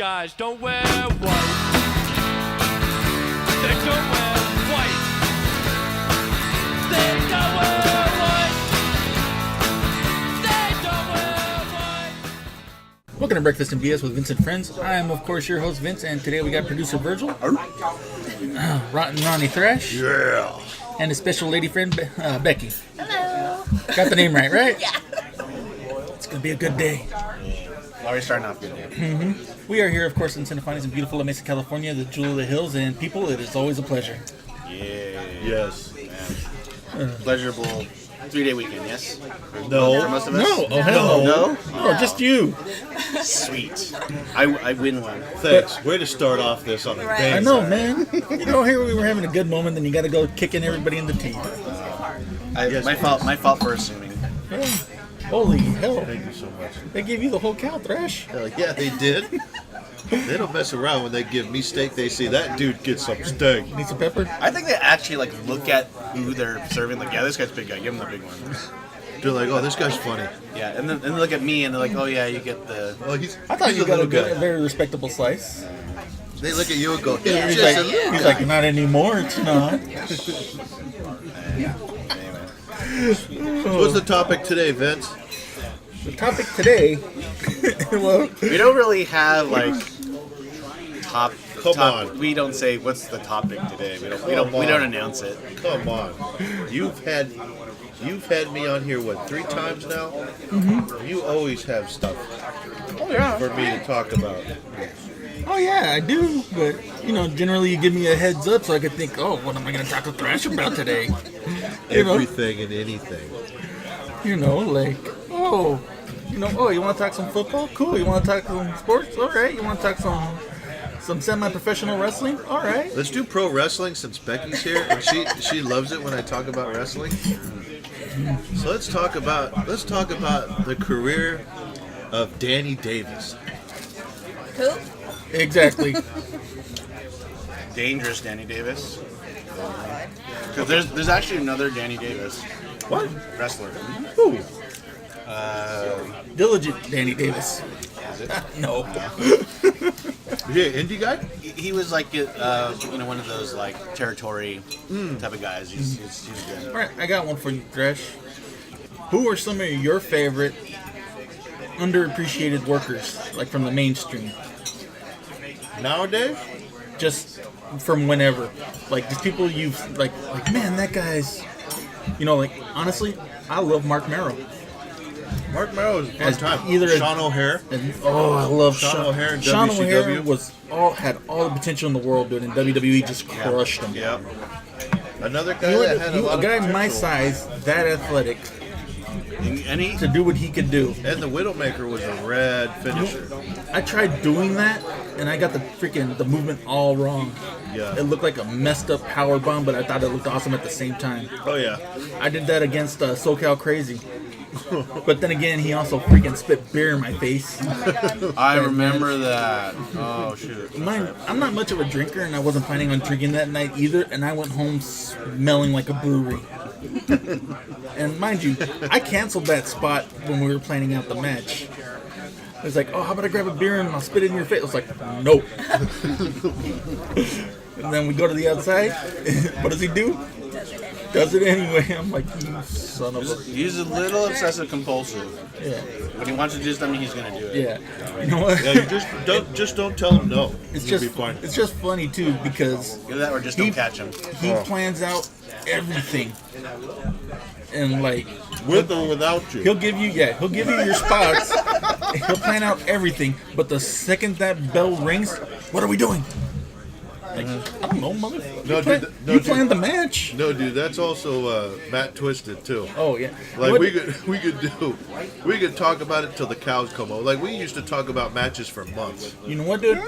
guys don't wear white. They don't wear white. They don't wear white. They don't wear white. Welcome to Breakfast and BS with Vince and Friends. I am, of course, your host, Vince, and today we got producer Virgil, Ronnie Thrash, Yeah. and a special lady friend, Becky. Hello. Got the name right? Yeah. It's going to be a good day. Already starting off good day. We are here, of course, in Santa Fe, in beautiful La Mesa, California, the jewel of the hills, and people, it is always a pleasure. Yeah. Yes. Pleasurable 3-day weekend, yes? No. For most of us? No, oh hell No? no, just you. Sweet. I win one. Thanks. Way to start off this on a Right. bang. I know, man. You know, here we were having a good moment, then you got to go kicking everybody in the teeth. Yes, My fault for assuming. Yeah. Holy hell. Thank you so much. They gave you the whole cow, Thrash. Hell yeah, they did. They don't mess around when they give me steak. They say that dude gets some steak. Need some pepper? I think they actually look at who they're serving. Like, yeah, this guy's a big guy. Give him the big one. They're like, oh, this guy's funny. Yeah, and then they look at me and they're like, oh yeah, you get the. Oh, he's. I thought he's you got a little good, guy. very respectable slice. They look at you and go, He's just a little he's guy. like, not anymore, it's not. So what's the topic today, Vince? The topic today, well, We don't really have top. Come on. We don't say what's the topic today. We don't announce it. Come on. You've had me on here, what, 3 times now? You always have stuff for me to talk about. oh yeah, I do, but, you know, generally you give me a heads up so I could think, oh, what am I going to talk to Thrash about today? You know, Everything and anything. like, oh, you want to talk some football? Cool. You want to talk some sports? All right. You want to talk some semi-professional wrestling? All right. Let's do pro wrestling since Becky's here, and she loves it when I talk about wrestling. So let's talk about the career of Danny Davis. Who? Exactly. Dangerous Danny Davis. Because there's actually another Danny Davis What? wrestler. Who? Diligent Danny Davis. Is it? No. Is he an indie guy? He was like one of those territory type of guys. He's good. All right, I got one for you, Thrash. Who are some of your favorite underappreciated workers, like from the mainstream? Nowadays? Just from whenever. Like, just people you've, like man, that guy's, honestly, I love Mark Merrow. Mark Merrow was As one time. either a- Sean O'Hare. And, I love Sean O'Hare in Sean WCW. O'Hare had all the potential in the world, dude, and WWE just crushed him. Yep. Another guy You that had a lot a guy of my potential. size, that athletic, And he to do what he could do. And the Widowmaker was a rad finisher. I tried doing that, and I got the movement all wrong. Yeah. It looked like a messed up power bomb, but I thought it looked awesome at the same time. Oh yeah. I did that against SoCal Crazy. But then again, he also freaking spit beer in my face. I remember that. Oh shoot. I'm not much of a drinker, and I wasn't planning on drinking that night either, and I went home smelling like a brewery. And mind you, I canceled that spot when we were planning out the match. It was like, oh, how about I grab a beer and I'll spit it in your face? I was like, nope. And then we go to the outside. What does he do? Does it anyway. I'm like, you son of a... He's a little obsessive compulsive. Yeah. When he wants to do something, he's gonna do it. Yeah. You know what? Yeah, you just don't tell him no. It's You'll just be fine. It's just funny too because Either that or just He- don't catch him. he plans out everything, and With or without you. he'll give you your spots. He'll plan out everything, but the second that bell rings, what are we doing? Like, I don't know, motherfucker. No, You dude, planned the match. No, dude, that's also Matt Twisted too. Oh yeah. Like What- we could talk about it till the cows come home. Like we used to talk about matches for months, You know what, dude?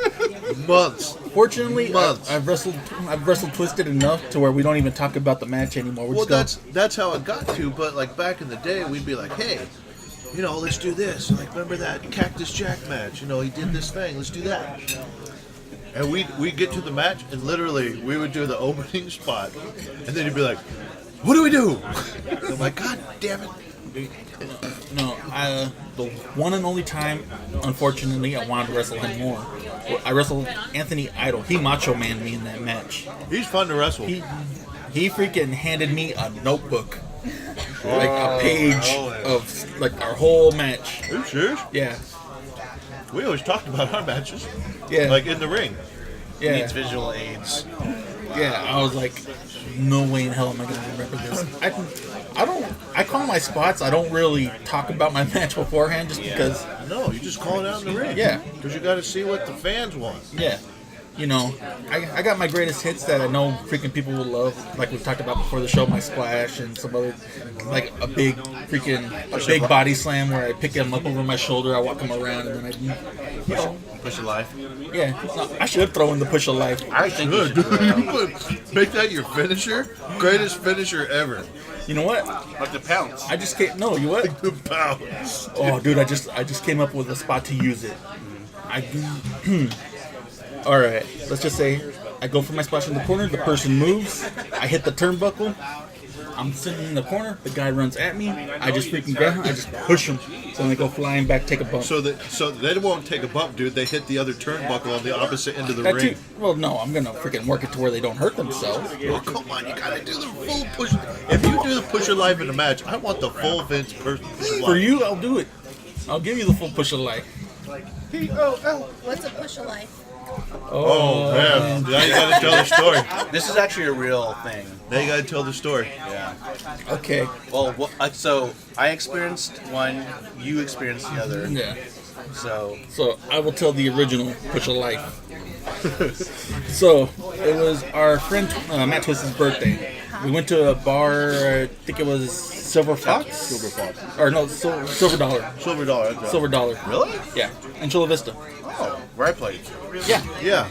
months. Fortunately, Months. I've wrestled Twisted enough to where we don't even talk about the match anymore. We're Well, just that's how it got to. But like back in the day, we'd be like, hey, let's do this. Like remember that Cactus Jack match? He did this thing. Let's do that. And we'd get to the match, and literally we would do the opening spot, and then he'd be like, "What do we do?" I'm like, "God damn it! The one and only time, unfortunately, I wanted to wrestle him more. I wrestled Anthony Idol. He Macho Man me in that match. He's fun to wrestle. He freaking handed me a notebook, like a page of like our whole match. Are you serious? Yeah, We always talked about our matches. yeah, Like in the ring. yeah, Needs visual aids. yeah. I was like, no way in hell am I gonna remember this. I call my spots. I don't really talk about my match beforehand, just because. No, you just call it out in the ring. Yeah. Because you got to see what the fans want. Yeah. You know, I got my greatest hits that I know freaking people will love. Like we've talked about before the show, my splash and some other, like a big body slam where I pick him up over my shoulder, I walk him around, and then Push your life. yeah. No, I should throw in the push of life. I think Good, dude. You would make that your finisher? Greatest finisher ever. You know what? Like the pounce. I just came. No, you what? The pounds. Oh, dude, I just came up with a spot to use it. All right, let's just say I go for my splash in the corner. The person moves. I hit the turnbuckle. I'm sitting in the corner. The guy runs at me. I just freaking grab him. I just push him. So they go flying back, take a bump. So they won't take a bump, dude. They hit the other turnbuckle on the opposite end of the That ring. too. Well, no, I'm gonna freaking work it to where they don't hurt themselves. Oh, come on, you gotta do the full push. If you do the push of life in a match, I want the full Vince push of life. For you, I'll do it. I'll give you the full push of life. What's a push of life? Oh, man. Now you gotta tell the story. This is actually a real thing. Now you gotta tell the story. Yeah. Okay. Well, so I experienced one, you experienced the other. Yeah. So So I will tell the original push of life. So it was our friend Matt Twist's birthday. We went to a bar. I think it was Silver Fox. Silver Fox. Or no, Silver Dollar. Silver dollar. That's right. Silver Dollar. really? Yeah, in Chula Vista. Oh, where I played. Yeah, Yeah.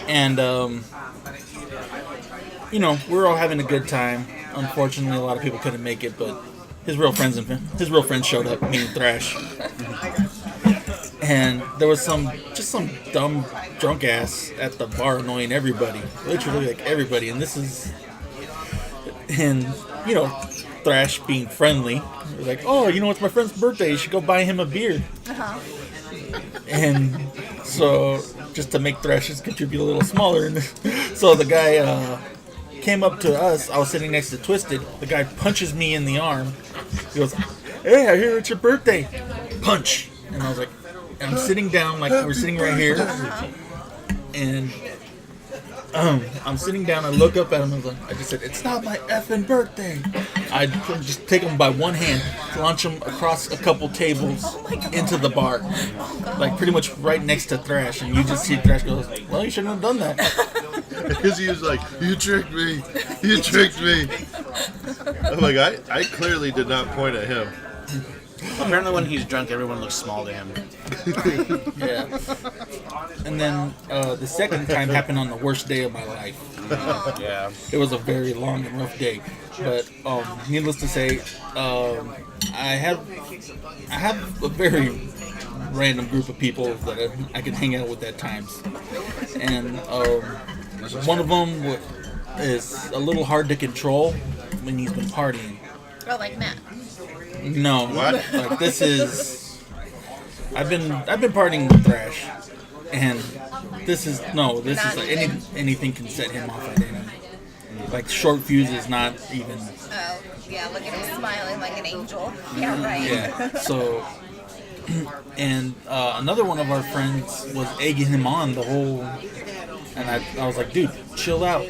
and you know, we were all having a good time. Unfortunately, a lot of people couldn't make it, but his real friends showed up. Me and Thrash. And there was some dumb drunk ass at the bar annoying everybody, literally like everybody. And you know, Thrash being friendly, was like, oh, you know, it's my friend's birthday. You should go buy him a beer. And so, just to make Thrash's contribute a little smaller, so the guy came up to us. I was sitting next to Twisted. The guy punches me in the arm. He goes, "Hey, I hear it's your birthday." Punch. And I was like, and I'm sitting down like we're sitting right here. And I'm sitting down. I look up at him. I just said, "It's not my effing birthday." I just take him by one hand, launch him across a couple tables into the bar, like pretty much right next to Thrash. And you just see Thrash goes, "Well, you shouldn't have done that." Because he was like, "You tricked me. You tricked me." I'm like, I clearly did not point at him. Apparently, when he's drunk, everyone looks small to him. Yeah. And then the second time happened on the worst day of my life. Yeah. It was a very long and rough day, but needless to say, I have a very random group of people that I can hang out with at times, and one of them is a little hard to control when he's been partying. Oh, like Matt. No, What? like this is. I've been partying with Thrash, and this is like anything can set him off at any. Like short fuse is not even. Oh, yeah, look at him smiling like an angel. Yeah, right. Yeah. So, and another one of our friends was egging him on the whole, and I was like, dude, chill out,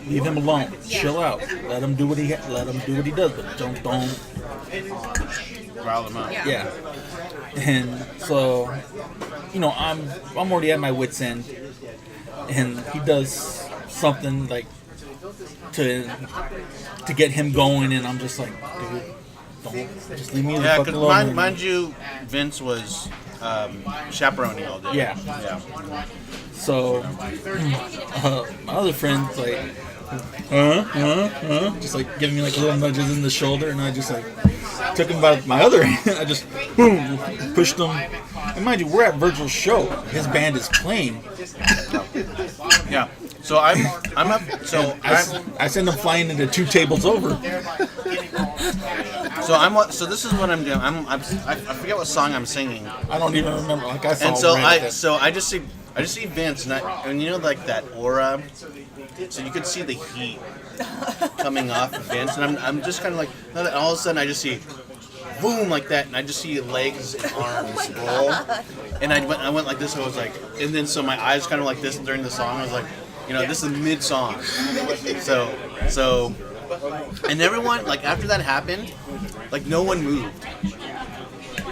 leave him alone, chill out, let him do what he does, but don't. Rile them up. Yeah. And so, you know, I'm already at my wit's end, and he does something like to get him going, and I'm just like, dude, don't just leave me the Yeah, fuck because alone. mind you, Vince was chaperoning all day. Yeah. Yeah. So, my other friend's like, just like giving me like little nudges in the shoulder, and I just like took him by my other hand. I just boom pushed him. And mind you, we're at Virgil's show. His band is playing. Yeah. So I'm up. So I send him flying into two tables over. So this is what I'm doing. I forget what song I'm singing. I don't even remember. Like I saw. And so Red I just see Vince, and you know, like that aura. So you could see the heat coming off of Vince, and I'm just kind of like, and all of a sudden I just see, boom, like that, and I just see legs and arms roll, and I went like this. I was like, and then so my eyes kind of like this during the song. I was like, you know, this is mid song, so, and everyone, like, after that happened, like no one moved.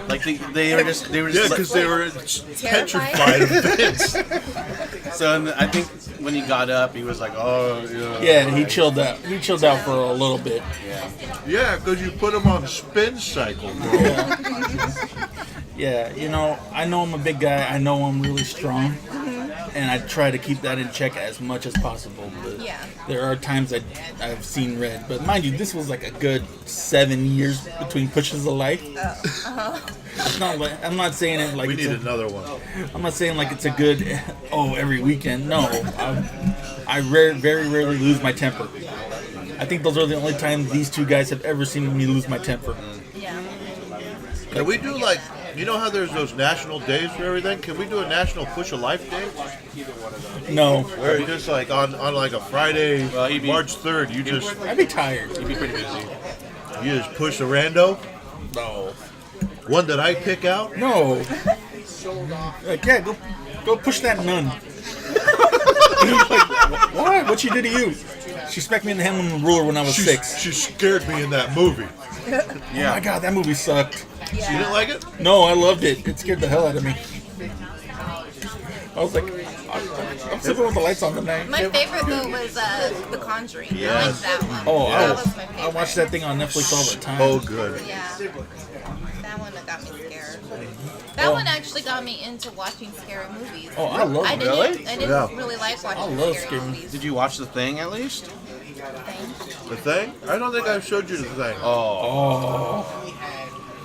Like they were just Yeah, like, because they were petrified of Vince. so, and I think when he got up, he was like, oh, yeah. Yeah, he chilled out. He chilled out for a little bit. Yeah, because you put him on spin cycle, bro. Yeah, you know, I know I'm a big guy. I know I'm really strong, and I try to keep that in check as much as possible. But Yeah. there are times I've seen red. But mind you, this was like a good 7 years between pushes of life. It's not like, I'm not saying it like We it's need a, another one. I'm not saying like it's a good every weekend. No, I very rarely lose my temper. I think those are the only times these two guys have ever seen me lose my temper. Yeah. Can we do like, you know how there's those national days for everything? Can we do a national push a life day? No, Where just like on like a Friday, Well, you'd be- March 3rd, you just I'd be tired. He'd be pretty busy. push a rando, No, one that I pick out. no. Like, yeah, go push that nun. Like, what? What she did to you? She smacked me in the hand with a ruler when I was 6. She scared me in that movie. Oh my god, that movie sucked. You didn't like it? No, I loved it. It scared the hell out of me. I was like, I'm sleeping with the lights on tonight. My favorite though was The Conjuring. I like that one. Oh, that was my favorite. I watch that thing on Netflix all the time. Oh, good. Yeah. That one got me scared. That one actually got me into watching scary movies. Oh, I love I it. didn't Yeah. really like watching I love scary scary movies. Did you watch The Thing at least? Thing. The Thing? I don't think I've showed you the Thing. Oh,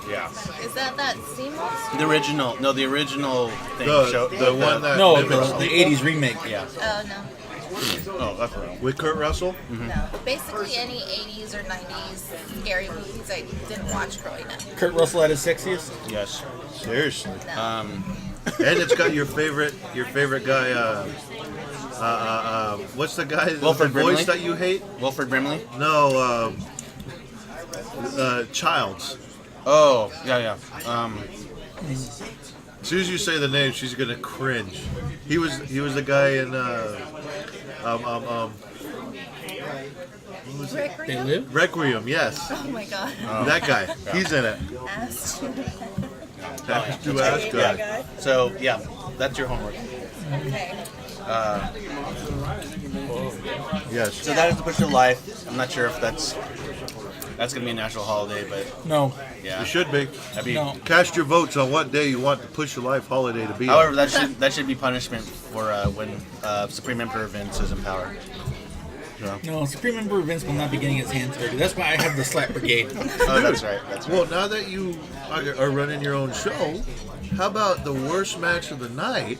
Yeah. Is that seamless? The original Thing show. The one that no, mimics the people? 80s remake. Yeah. Oh no. Oh, that's right. With Kurt Russell? No. Basically any 80s or 90s scary movies I didn't watch growing up. Kurt Russell at his sexiest. Yes. Seriously. No. And it's got your favorite guy. What's the guy? Wilford the voice Brimley? that you hate? Wilford Brimley. No. Childs. Oh, yeah. As soon as you say the name, she's gonna cringe. He was the guy in They live? Requiem. Yes, Oh my god. that guy. He's in it. Asked. That's too ass guy. So yeah, that's your homework. Okay. Yes. So that is the push of life. I'm not sure if that's gonna be a national holiday, but No. yeah, It should be. that'd be. No. Cast your votes on what day you want the Push Your Life holiday to be. However, that should be punishment for when Supreme Emperor Vince is in power. So. No, Supreme Emperor Vince will not be getting his hands dirty. That's why I have the slap brigade. Oh, that's right. That's right. Well, now that you are running your own show, how about the worst match of the night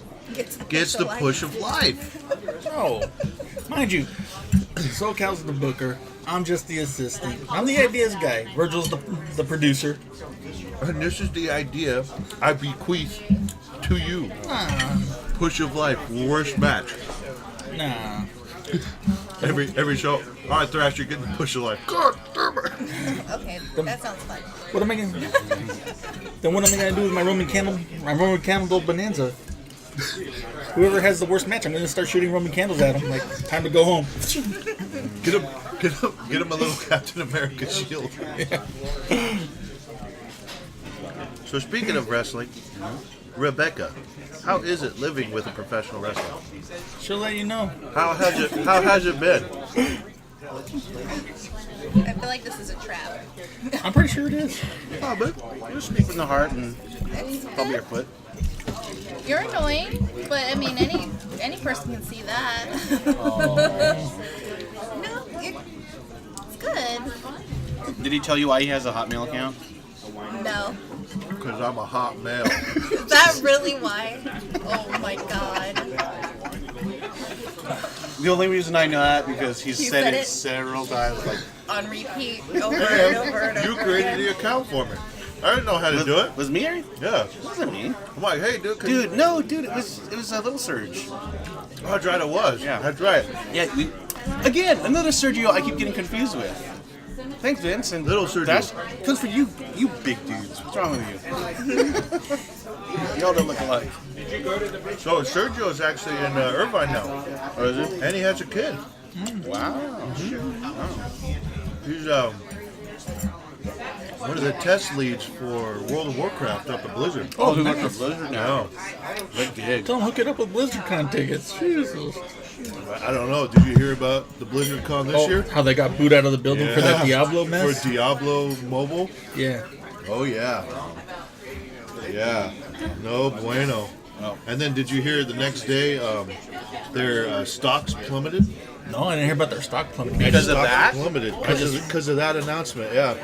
gets the push of life? No. Mind you, SoCal's the booker. I'm just the assistant. I'm the ideas guy. Virgil's the producer. And this is the idea I bequeath to you. Nah. Push of life, worst match. Nah. Every show. All right, Thrash, you're getting push of life. God damn it. Okay, that sounds fun. What am I gonna Then what am I gonna do with my Roman candle bonanza? Whoever has the worst match, I'm gonna start shooting Roman candles at him. Like, time to go home. Get him a little Captain America shield. So speaking of wrestling, Rebecca, how is it living with a professional wrestler? She'll let you know. How has it been? I feel like this is a trap. I'm pretty sure it is. Oh, but You speak from the heart and probably your foot. You're annoying, but I mean, any person can see that. No, it's good. Did he tell you why he has a Hotmail account? No. because I'm a hot male. Is that really why? Oh my god. The only reason I know that because he's He said said it it? several times. Like, On repeat, over and over and over. You created the account for me. I didn't know how to do it. was me? Or? Yeah. It wasn't me. I'm like, hey, dude. Dude, no, dude, it was a little Surge. Oh, that's right, it was. Yeah. That's right. Yeah, again, another Sergio I keep getting confused with. Thanks, Vince. And Little Sergio. That comes for you big dudes. What's wrong with you? Y'all don't look alike. So Sergio's actually in Irvine now. Oh, is it? And he has a kid. Wow. He's one of the test leads for World of Warcraft up at Blizzard. Oh, we nice. work for Blizzard now. Big gig. Don't hook it up with BlizzardCon tickets. Jesus. I don't know. Did you hear about the Blizzard Con this year? How they got booed out of the building for that Diablo mess? For Diablo Mobile? Yeah. Oh, yeah. Yeah. No bueno. Oh. And then did you hear the next day their stocks plummeted? No, I didn't hear about their stock plummeting. Because of Stocks that? plummeted. Because of that announcement, yeah.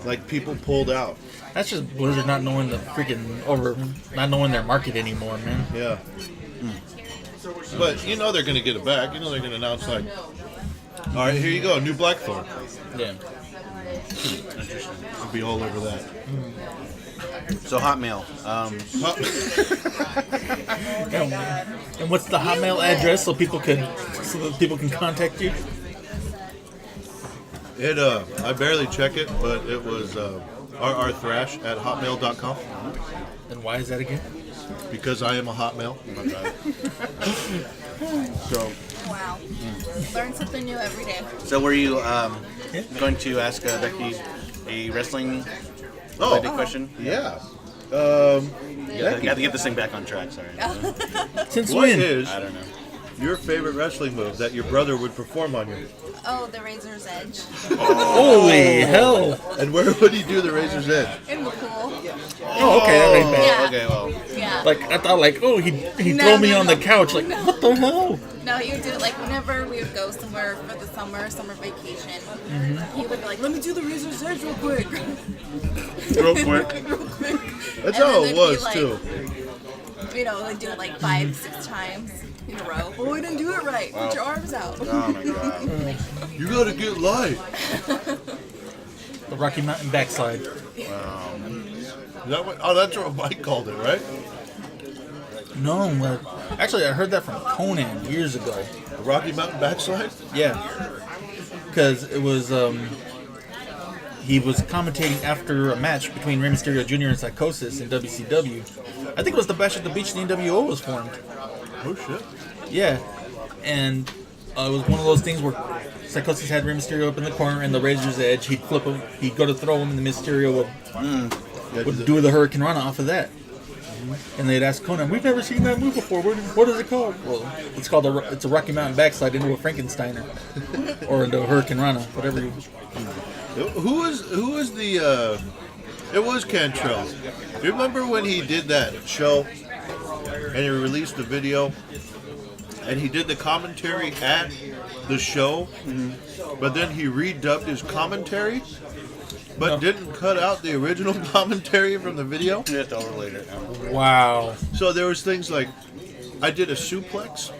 Like people pulled out. That's just Blizzard not knowing the not knowing their market anymore, man. Yeah. But you know they're going to get it back. You know they're going to announce like, all right, here you go, new Blackthorn. Yeah. I'll be all over that. So Hotmail. And what's the Hotmail address so that people can contact you? I barely check it, but it was rthrash@hotmail.com And why is that again? because I am a Hotmail. So Wow. Learn something new every day. So were you going to ask Becky a wrestling related question? yeah. I have to get this thing back on track. Sorry. Since What when? is I don't know. your favorite wrestling move that your brother would perform on you? Oh, the Razor's Edge. Holy hell! And where would he do the Razor's Edge? In the pool. Oh, okay, that ain't bad. Yeah. Okay, well. Yeah. Like I thought, he'd No, throw me no, on no. the couch. Like what the hell? No, he would do it like whenever we would go somewhere for the summer vacation. He would be like, let me do the Razor's Edge real quick. Real quick. That's And how then it there'd was be, like, too. You know, like do it like 5-6 times in a row. Oh, we didn't do it right. Put your arms out. Oh my god. You gotta get light. The Rocky Mountain backslide. Is that what? Oh, that's what Mike called it, right? No, actually, I heard that from Conan years ago. The Rocky Mountain backslide. Yeah, because it was he was commentating after a match between Rey Mysterio Jr. and Psychosis in WCW. I think it was the Bash at the Beach the NWO was formed. Oh shit. Yeah, and it was one of those things where Psychosis had Rey Mysterio up in the corner and the Razor's Edge. He'd flip him, he'd go to throw him, and the Mysterio would do the Hurricane Rana off of that. And they'd ask Conan, "We've never seen that move before. What is it called?" Well, it's a Rocky Mountain backslide into a Frankensteiner or into a Hurricane Rana, whatever. Who was the? It was Cantrell. Do you remember when he did that show and he released the video and he did the commentary at the show, but then he redubbed his commentary, but didn't cut out the original commentary from the video? You have to overlay it now. Wow. So there was things like, I did a suplex,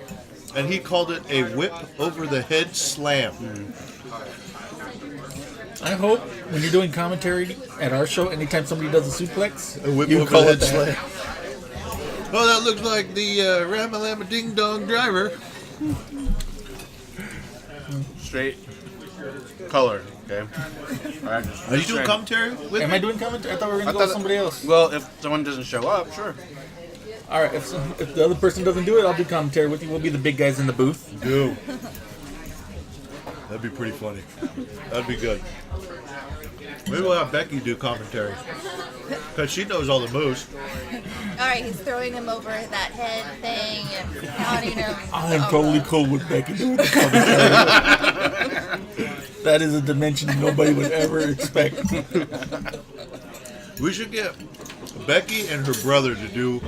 and he called it a whip over the head slam. I hope when you're doing commentary at our show, anytime somebody does a suplex, A whip you over call the it head that. slam. Oh, that looks like the Ramalama Ding Dong driver. Straight color. Okay. All right. Are you doing commentary with Am me? I doing commentary? I thought we were going to go with somebody else. Well, if someone doesn't show up, sure. All right, if the other person doesn't do it, I'll do commentary with you. We'll be the big guys in the booth. Do. That'd be pretty funny. That'd be good. Maybe we'll have Becky do commentary. Because she knows all the moves. Alright, he's throwing him over that head thing and pounding him. I am totally cool with Becky doing the commentary. That is a dimension nobody would ever expect. We should get Becky and her brother to do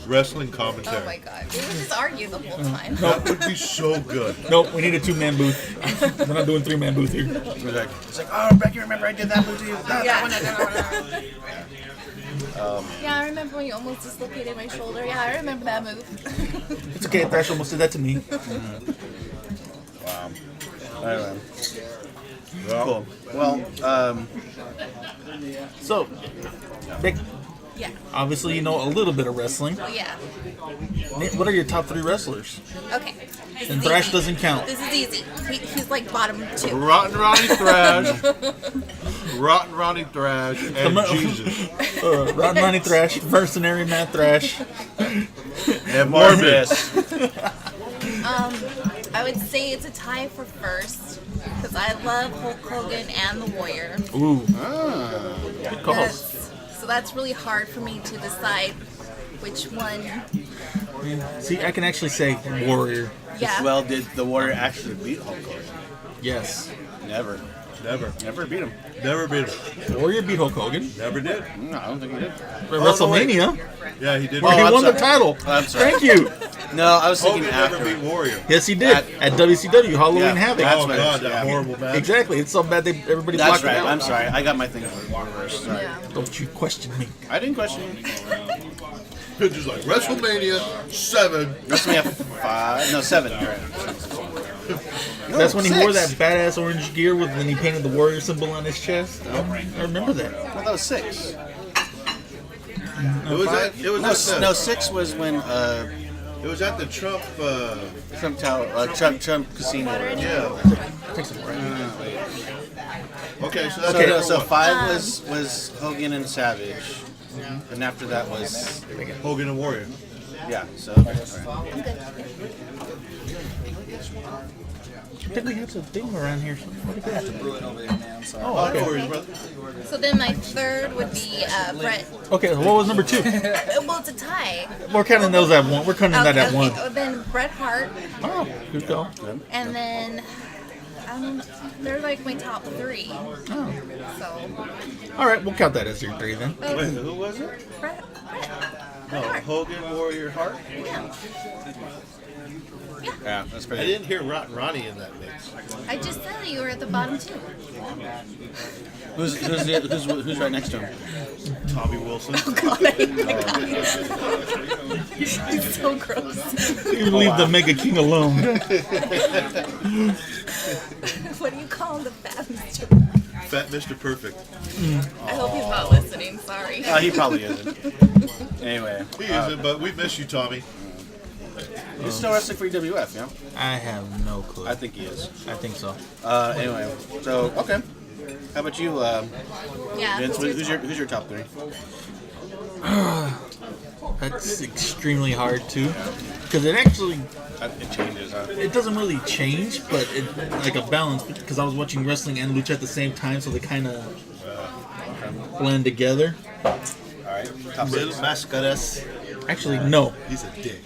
wrestling Oh commentary. my god. We would just argue the whole time. That would be so good. Nope, we need a 2-man booth. We're not doing 3-man booth here. It's like, oh, Becky, remember I did that move to you? Yeah. Yeah, I remember when you almost dislocated my shoulder. Yeah, I remember that move. It's okay. Thrash almost did that to me. Wow. Anyway. Cool. Well, So, Beck, Yeah. obviously you know a little bit of wrestling. Oh, yeah. What are your top 3 wrestlers? Okay. This And is Thrash easy. doesn't count. This is easy. He's like bottom 2. Rotten Ronnie Thrash. Rotten Ronnie Thrash and Jesus. Rotten Ronnie Thrash, Mercenary Matt Thrash. and Morbius. I would say it's a tie for first because I love Hulk Hogan and the Warrior. Ooh. Good calls. So that's really hard for me to decide which one. See, I can actually say Warrior. Yeah. Well, did the Warrior actually beat Hulk Hogan? Yes. Never. Never beat him. Never beat him. Warrior beat Hulk Hogan. Never did. No, I don't think he did. At no, WrestleMania, Yeah, he did. where he I'm won the sorry. title. I'm sorry. Thank you. No, I was thinking Hogan never after. beat Warrior. Yes, he did. At WCW, Halloween Yeah. Havoc. That's Oh what- God, that yeah. horrible match. Exactly. It's so bad everybody That's blocked right. it out. I'm sorry. I got my thing reversed. Sorry. Yeah. Don't you question me. I didn't question you. It's just like WrestleMania 7. WrestleMania 5. No, 7. You're right. No, That's when he wore that 6. badass orange gear with when he painted the warrior symbol on his chest. I remember that. I thought that was 6. It was at No, 6 was when it was at the Trump. Trump Tower, Trump Casino. Yeah. Take some break. Okay, so that's Okay. number So one. 5 was Hogan and Savage, and after that was Hogan and Warrior. yeah. So all right. I think we have a thing around here. What is that? Oh, Oh, okay. Warriors, brother. So then my third would be Brett. Okay, what was number 2? Well, it's a tie. We're counting those at 1. We're counting that at 1. Oh, then Bret Hart, Oh, good call. and then they're like my top 3. Oh. So All right, we'll count that as your 3 then. Wait, who was it? Bret No, Hart. Hogan, Warrior, Hart. Yeah. Yeah, that's I pretty. didn't hear Rotten Ronnie in that mix. I just said you were at the bottom 2. Who's right next to him? Tommy Wilson. It's so gross. You leave the Mega King alone. What do you call him, the fat Mr. Fat Mr. Perfect. I hope he's not listening. Sorry. He probably isn't. Anyway, He isn't, but we miss you, Tommy. he's still wrestling for EWF, yeah? I have no clue. I think he is. I think so. Anyway, so okay. How about you, Yeah. Vince? Who's your top 3? That's extremely hard too, because it actually It changes, huh? it doesn't really change, but it like a balance. Because I was watching wrestling and lucha at the same time, so they kind of blend together. All right. Top 6. Little Mascaras. Actually, no. He's a dick.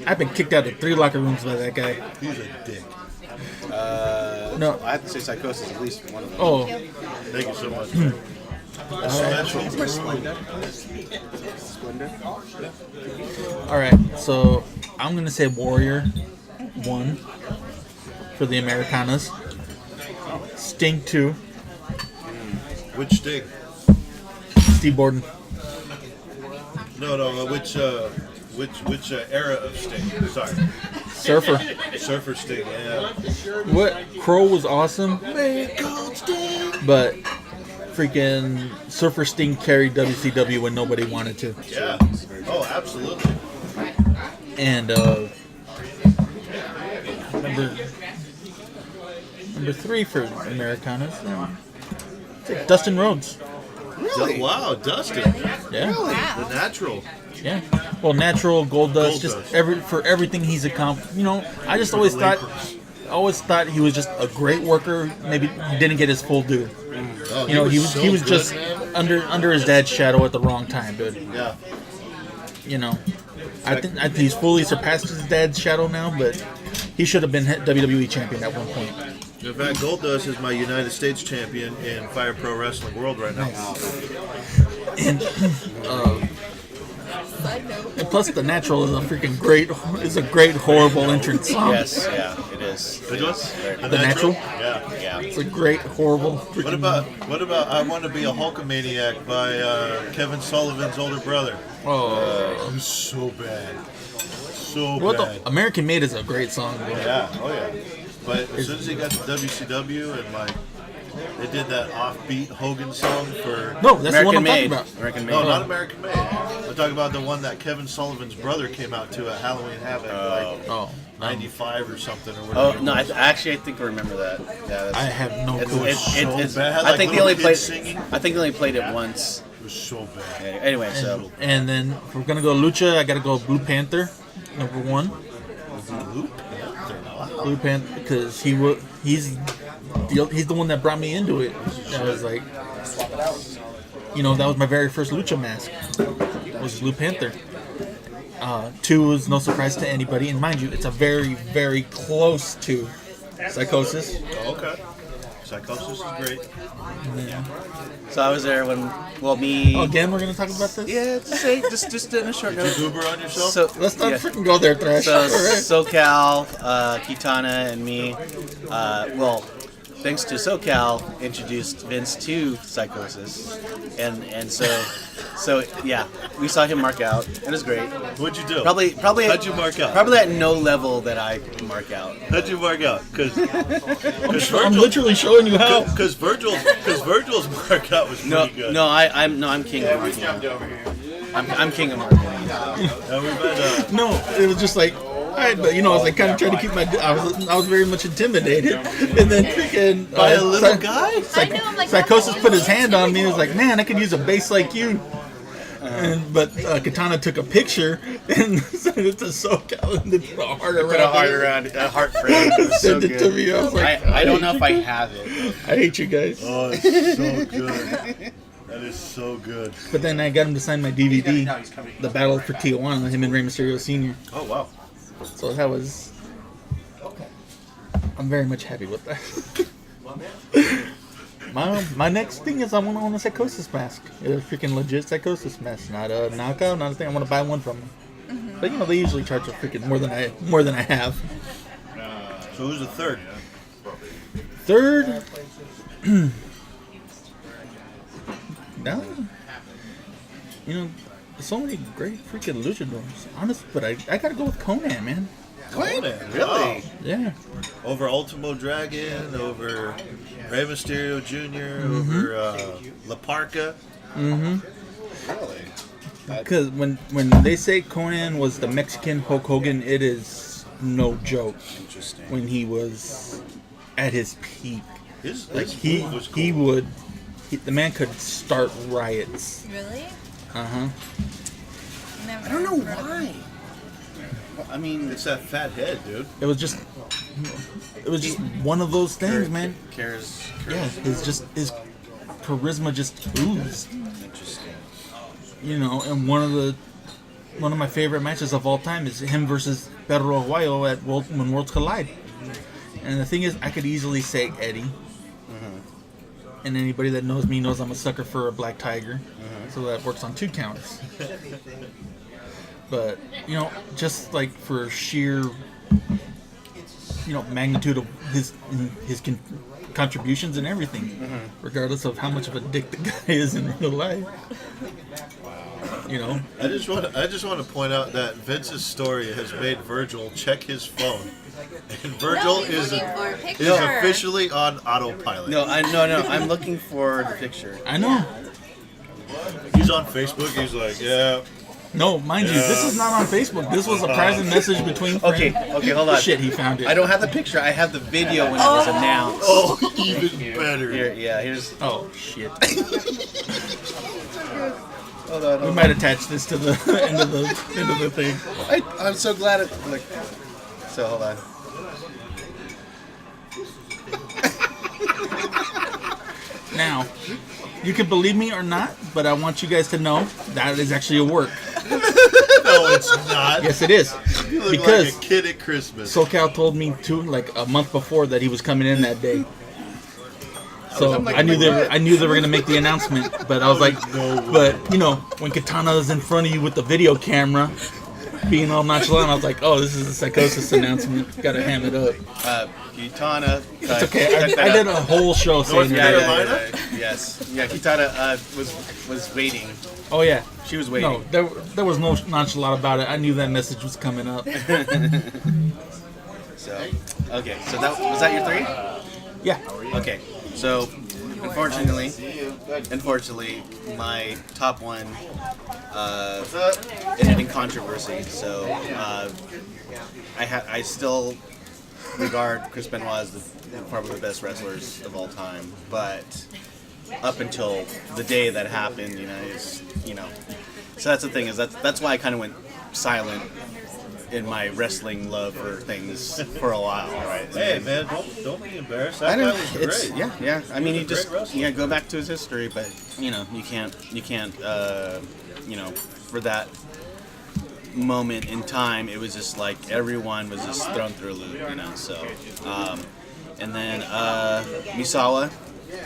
I've been kicked out of 3 locker rooms by that guy. He's a dick. No. I have to say Psychosis is at least one of them. Oh, Thank you so much. Splendor. all right. So I'm gonna say Warrior 1 for the Americanas. Sting 2. Which Sting? Steve Borden. No. Which era of Sting? Sorry. Surfer. Surfer Sting. Yeah. What? Crow was awesome, but freaking Surfer Sting carried WCW when nobody wanted to. Yeah. Oh, absolutely. And number 3 for Americanas. It's Dustin Rhodes. Really? Wow, Dustin. Yeah. The natural. Yeah. Well, natural gold dust, Gold just dust. for everything he's accomplished. You know, I just always thought he was just a great worker. Maybe he didn't get his full due. Oh, You know, he so was good, just man. under his dad's shadow at the wrong time, dude. Yeah. You know, I think he's fully surpassed his dad's shadow now, but he should have been WWE champion at one point. In fact, Goldust is my United States champion in Fire Pro Wrestling World right now. And Side note. and plus, the natural is a freaking great horrible entrance song. Yes, yeah, it is. was. Which one? The Natural? Yeah. Yeah. It's a great, horrible. What about I Want to Be a Hulkamaniac by Kevin Sullivan's older brother? Oh, It was so bad. So what bad. the American Made is a great song. Bro. Yeah, oh yeah. But as soon as he got to WCW and like they did that offbeat Hogan song for No, that's the one American I'm Made. talking about. American Made. no, not American Made. I'm talking about the one that Kevin Sullivan's brother came out to at Halloween Havoc, like Oh, 95 or something or Oh whatever. no! I think I remember that. Yeah, that's, I have no it's, clue. it's, bad. I Like think they little only kids played. singing. I think they only played it once. It was so bad. Anyway, so And then if we're gonna go Lucha, I gotta go Blue Panther, number 1. Blue Panther, because he's the one that brought me into it. I was like, that was my very first Lucha mask. Was Blue Panther. 2 was no surprise to anybody, and mind you, it's a very, very close to Psychosis. Oh, okay. Psychosis is great. so I was there when me. Oh, again, we're gonna talk about this. Yeah, just in a short Did note. you Uber on yourself? So Let's not yeah. freaking go there, Thrash. So All right. SoCal, Kitana, and me, thanks to SoCal, introduced Vince to Psychosis, and so yeah, we saw him mark out. It was great. What'd you do? Probably. How'd you mark out? Probably at no level that I mark out. How'd you mark out? Because I'm literally showing you how. Because Virgil's mark out was pretty good. No, I'm king of marking. I'm king of marking. And we've had, No, it was just like, all right, but I was like kind of trying to keep I was very much intimidated, and then freaking by a little guy? I know, I'm like, Psychosis that's put his the hand on me and was like, man, I could use a bass like you. But Katana took a picture and sent it to SoCal and then put a heart around Put a heart around a heart frame. It was so Send it to good. me. I was like, I don't know hate if I you have it. guys. I hate you guys. Oh, it's so good. That is so good. But then I got him to sign my DVD, The Battle for Tijuana, him and Rey Mysterio Sr. Oh, wow. So that was... I'm very much happy with that. My next thing is I want a Psychosis mask. A freaking legit Psychosis mask, not a knockout, not a thing. I want to buy one from them. Mm-hmm. But they usually charge a freaking more than I have. So who's the third? Third, no, so many great freaking luchadors. Honest, but I gotta go with Conan, man. Conan, Really? wow. Yeah. Over Ultimo Dragon, over Rey Mysterio Jr., over La Parca. Really? Because when they say Conan was the Mexican Hulk Hogan, it is no joke. Interesting. When he was at his peak, His like move was cool. the man could start riots. Really? Uh-huh. Never I don't know heard of why. I mean, It's that fat head, dude. It was just one of those things, man. Cares. Yeah, his charisma just oozed. Interesting. And one of my favorite matches of all time is him versus Pedro Aguayo at when Worlds Collide. And the thing is, I could easily say Eddie. And anybody that knows me knows I'm a sucker for a black tiger. So that works on 2 counts. But, just like for sheer, magnitude of his contributions and everything, regardless of how much of a dick the guy is in real life. I just want to point out that Vince's story has made Virgil check his phone, and Virgil No, he's is looking for a is picture. officially on autopilot. No, I'm looking for the picture. I know. He's on Facebook. He's like, yeah. No, mind you, this is not on Facebook. This was a private message between friends. Okay, hold on. Shit, he found it. I don't have the picture. I have the video when it was announced. Oh, even better. Here's. Oh, shit. Hold on. We might attach this to the end of the thing. I'm so glad it. Like, so hold on. Now, you can believe me or not, but I want you guys to know that is actually a work. No, it's not. Yes, it is. You look Because like a kid at Christmas. SoCal told me like a month before that he was coming in that day. So I knew they were gonna make the announcement, but I was like, but when Katana is in front of you with the video camera, being all nonchalant. I was like, oh, this is a Psychosis announcement. Gotta ham it up. Kitana. It's okay. I did a whole show saying Yeah, that. yes. Yeah, Kitana was waiting. Oh, yeah. She was waiting. No, there was no nonchalant about it. I knew that message was coming up. So, okay. So was that your 3? Yeah. Okay. So, unfortunately, my top one ended in controversy. So, I still regard Chris Benoit as probably the best wrestlers of all time, but up until the day that happened, so that's the thing, is that's why I kind of went silent in my wrestling love for things for a while, right? Hey man, don't be embarrassed. That I know guy was it's great. yeah. I mean, you He's a just great wrestler. go back to his history, but you can't for that moment in time, it was just like everyone was just thrown through a loop, So, and then Misawa.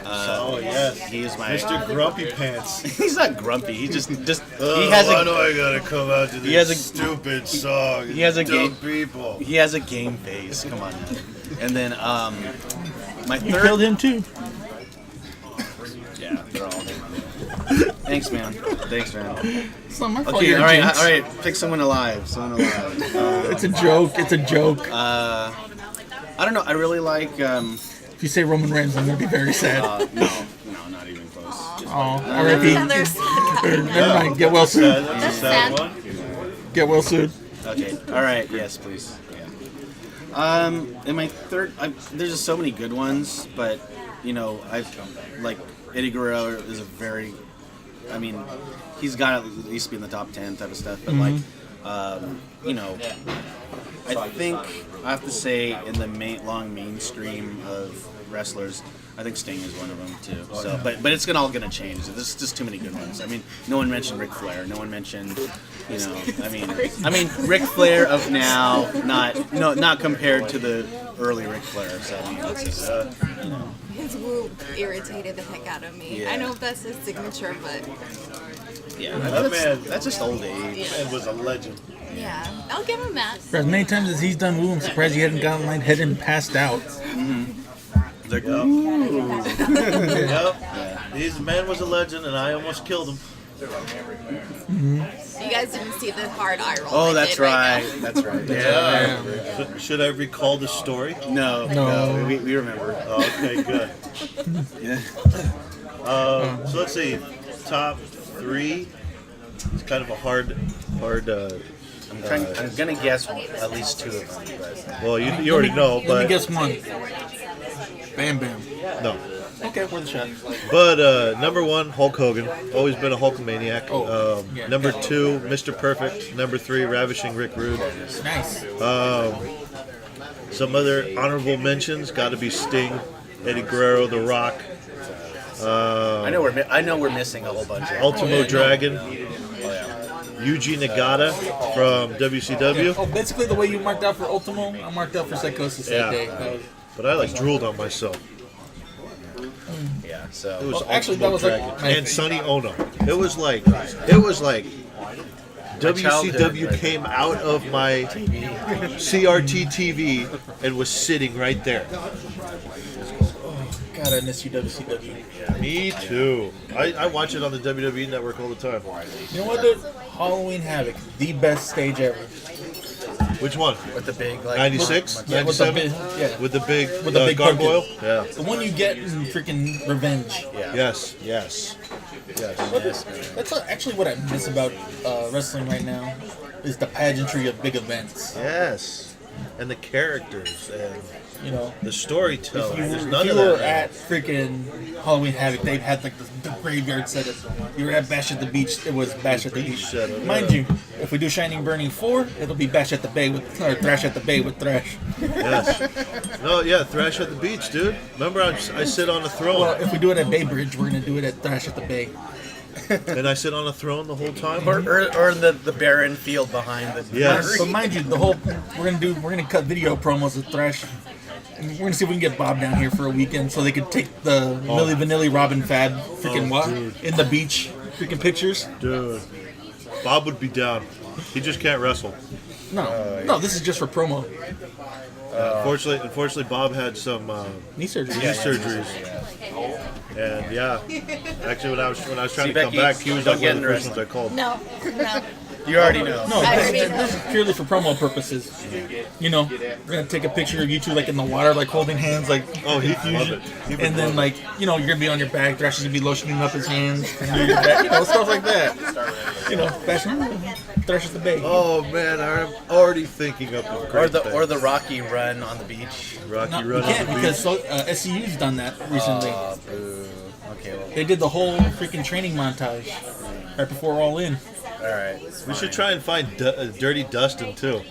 Oh yes, He is my Mr. Grumpy Pants. He's not grumpy. He just he Oh, has why a do I gotta come out to he has this a- stupid song? he has a dumb game- people. he has a game face. Come on, man. And then my You third. killed him, too. Yeah, they're all. Thanks, man. Thanks, man. It's not my fault. Okay, you're all a right, jinx. all right. Pick someone alive. It's a joke. It's a joke. I don't know. I really like. If you say Roman Reigns, I'm gonna be very sad. No, not even close. Oh, That's R.I.P. another sad guy. Never mind. Get well soon. That's a That's sad sad. one. Get well soon. Okay. All right. Yes, please. Yeah. In my third, there's just so many good ones, but I've like Eddie Guerrero is a very. I mean, he's got to at least be in the top 10 type of stuff, but I think I have to say in the long mainstream of wrestlers, I think Sting is one of them too. So, but it's all gonna change. There's just too many good ones. I mean, no one mentioned Ric Flair. No one mentioned, I mean, Ric Flair of now, not compared to the early Ric Flair. So I mean, it's just, His whoop irritated the heck out of me. Yeah. I know that's his signature, but that's just old age. It was a legend. yeah, I'll give him that. For as many times as he's done Woo, I'm surprised he hadn't gotten lightheaded and passed out. Like, Yep. His man was a legend, and I almost killed him. You guys didn't see the hard eye roll. oh, I that's did right right. now. That's right. Yeah. Should I recall the story? No, we remember. Oh, okay, good. Yeah. So let's see. Top 3. It's kind of a hard. I'm gonna guess at least 2 of them. But Well, you already know, Let me but guess one. Bam Bam. no. Okay, worth a shot. But number 1, Hulk Hogan. Always been a Hulkamaniac. Oh, yeah. Number 2, Mr. Perfect. Number 3, Ravishing Rick Rude. Nice. Some other honorable mentions got to be Sting, Eddie Guerrero, The Rock, I know we're missing a whole bunch. Of Ultimo yeah, no. Dragon, Yuji Nagata from WCW. Oh, basically the way you marked out for Ultimo, I marked out for Psychosis that day. Yeah, but I drooled on myself. Yeah. So It was Well, actually, Ultimo that was like Dragon my- and Sonny Ono. It was like WCW childhood. came out of my CRT TV and was sitting right there. God, I miss you, WCW. Me too. I watch it on the WWE Network all the time. You know what, dude? Halloween Havoc, the best stage ever. Which one? with the big like 96? Yeah, with the 97? big, yeah. With the big, With the big gargoyle? pumpkin. Yeah. The one you get in freaking Revenge. Yeah. Yes. That's actually what I miss about wrestling right now, is the pageantry of big events. Yes. And the characters and You know, the storytelling. There's if none you of were that. at freaking Halloween Havoc, they had like the graveyard setup. You were at Bash at the Beach, it was Bash at the Beach. setup, Mind you, if we do Shining Burning 4, it'll be Bash at the Bay with, or Thrash at the Bay with Thrash. Yes. No, yeah, Thrash at the Beach, dude. Remember, I sit on a throne. Well, if we do it at Bay Bridge, we're gonna do it at Thrash at the Bay. And I sit on a throne the whole time. Or the barren field behind the Yes. But mind you, we're gonna cut video promos with Thrash. And we're gonna see if we can get Bob down here for a weekend so they could take the Milli Vanilli Robin Fad freaking Oh, dude. in the beach freaking pictures. Dude. Bob would be down. He just can't wrestle. No, this is just for promo. Unfortunately, Bob had some Knee surgery. knee surgeries. And yeah, actually, when I was trying See, to Becky, come back, he was don't like get one of the into first ones I called. No. You already know. No, I this, already this is purely for promo purposes. You know, we're gonna take a picture of you two like in the water, like holding hands, like Oh, he'd love it. He would and then love like you know you're gonna be on your back. Thrash is gonna be lotioning up his hands, and do your back, you know, stuff like that. You know, fashion. Thrash is the babe. Oh man, I'm already thinking up of great Or the things. Rocky run on the beach. Rocky No, Run you on can't the because beach. SCU's done that recently. Boo. Okay, well, They did the whole freaking training montage right before All In. all right. We should try and find Dirty Dustin too.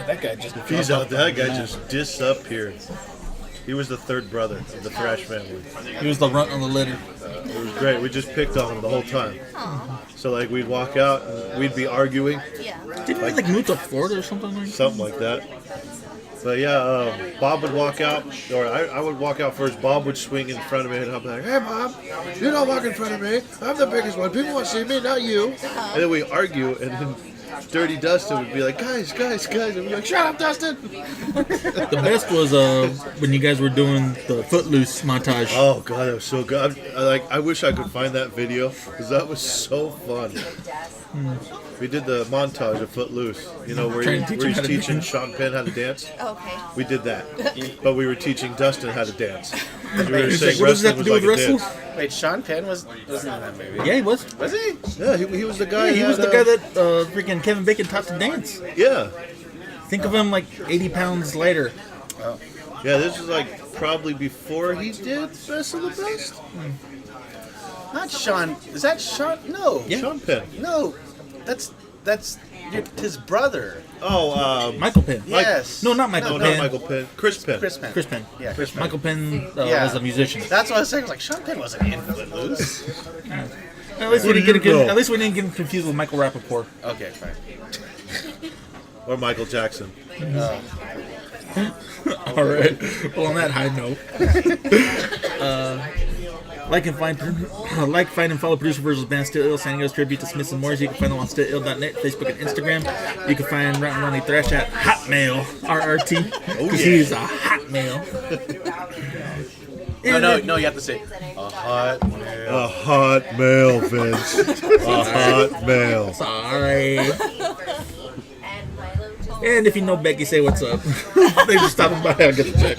That guy just He's out. That guy just disappeared. He was the third brother of the Thrash family. He was the runt on the litter. It was great. We just picked on him the whole time. So like we'd walk out and we'd be arguing, Yeah. Didn't he like move to Florida or something like that? something like that. But yeah, Bob would walk out, or I would walk out first. Bob would swing in front of me, and I'd be like, "Hey, Bob, you don't walk in front of me. I'm the biggest one. People want to see me, not you." And then we argue, and then Dirty Dustin would be like, "Guys, guys, guys," and we'd be like, "Shut up, Dustin." The best was when you guys were doing the Footloose montage. Oh God, that was so good. I wish I could find that video because that was so fun. We did the montage of Footloose, you know, where Trying to teach him he's how to teaching dance. Sean Penn how to dance. Okay. We did that, but we were teaching Dustin how to dance. 'Cause we were He's saying like, what does that wrestling have to do was with like a wrestling? dance. Wait, Sean Penn wasn't in that movie. Yeah, he was. Was he? Yeah, he was the guy. Yeah, he was the had, guy that freaking Kevin Bacon taught to dance. Yeah, Think of him like 80 pounds lighter. yeah. This is like probably before he did Best of the Best. Not Sean. Is that Sean? No. Yeah. Sean Penn. No. That's his brother. Oh, Michael Penn. Yes. No, not Michael no, Penn. not Michael Penn. Chris Penn. Chris Penn. Chris Penn. Yeah, Chris Penn. Michael Penn Yeah. was a musician. That's what I was saying. I was like, Sean Penn wasn't in Footloose. At least, Where we do didn't you get go? at least we didn't get him confused with Michael Rappaport. Okay, fine. Or Michael Jackson. All right. Well, on that high note, like and follow Producer vs. Band Still Ill, San Diego's tribute to Smith and Morris. You can find them on StillIll.net, Facebook, and Instagram. You can find Ronnie Thrash at Hotmail RRT because he's a Hotmail. No, you have to say a hot man. A hot male, Vince. A hot male. Sorry. And if you know Becky, say what's up. Thanks for stopping by. I'll get the check.